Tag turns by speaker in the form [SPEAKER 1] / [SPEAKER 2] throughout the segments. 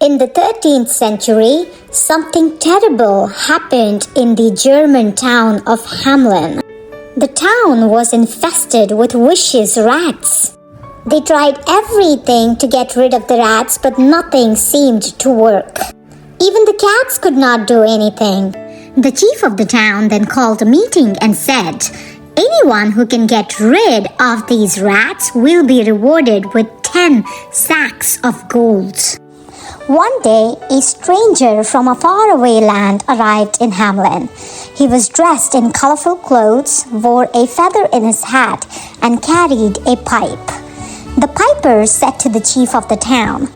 [SPEAKER 1] In the 13th century, something terrible happened in the German town of Hamelin. The town was infested with vicious rats. They tried everything to get rid of the rats, but nothing seemed to work. Even the cats could not do anything. The chief of the town then called a meeting and said, "Anyone who can get rid of these rats will be rewarded with 10 sacks of gold." One day, a stranger from a faraway land arrived in Hamelin. He was dressed in colorful clothes, wore a feather in his hat, and carried a pipe. The piper said to the chief of the town,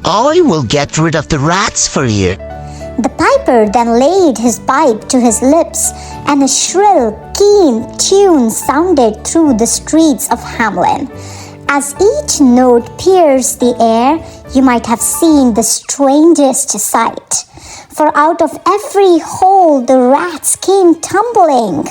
[SPEAKER 2] "I will get rid of the rats for you."
[SPEAKER 1] The piper then laid his pipe to his lips, and a shrill, keen tune sounded through the streets of Hamelin. As each note pierced the air, you might have seen the strangest sight. For out of every hole the rats came tumbling.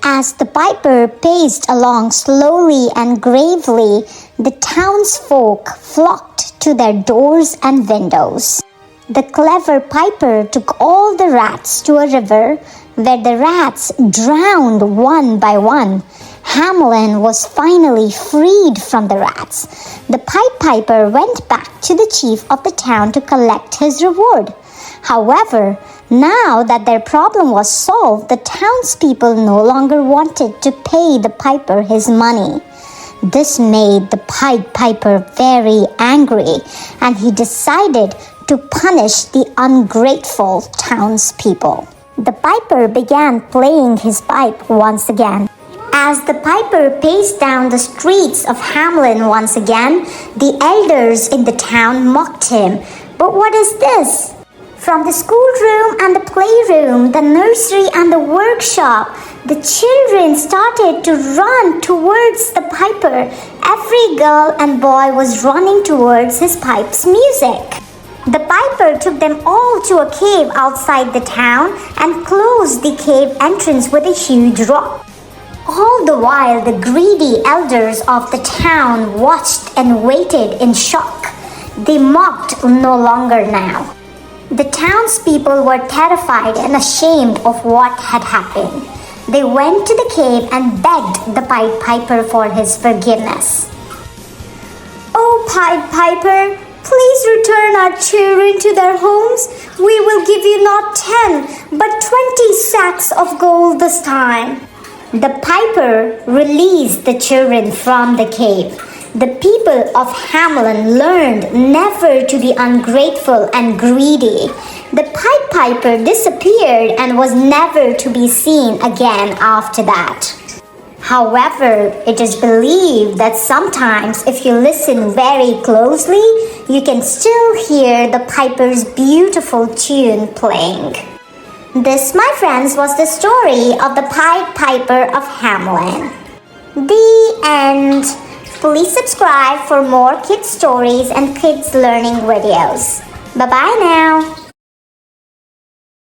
[SPEAKER 1] As the piper paced along slowly and gravely, the townsfolk flocked to their doors and windows. The clever piper took all the rats to a river, where the rats drowned one by one. Hamelin was finally freed from the rats. The Pied Piper went back to the chief of the town to collect his reward. However, now that their problem was solved, the townspeople no longer wanted to pay the piper his money. This made the Pied Piper very angry, and he decided to punish the ungrateful townspeople. The piper began playing his pipe once again. As the piper paced down the streets of Hamelin once again, the elders in the town mocked him. "But what is this?" From the schoolroom and the playroom, the nursery and the workshop, the children started to run towards the piper. Every girl and boy was running towards his pipe's music. The piper took them all to a cave outside the town and closed the cave entrance with a huge rock. All the while, the greedy elders of the town watched and waited in shock. They mocked no longer now. The townspeople were terrified and ashamed of what had happened. They went to the cave and begged the Pied Piper for his forgiveness. "Oh, Pied Piper, please return our children to their homes. We will give you not 10, but 20 sacks of gold this time." The piper released the children from the cave. The people of Hamelin learned never to be ungrateful and greedy. The Pied Piper disappeared and was never to be seen again after that. However, it is believed that sometimes if you listen very closely, you can still hear the piper's beautiful tune playing. This, my friends, was the story of the Pied Piper of Hamelin. The end. Please subscribe for more kids stories and kids learning videos. Bye-bye now.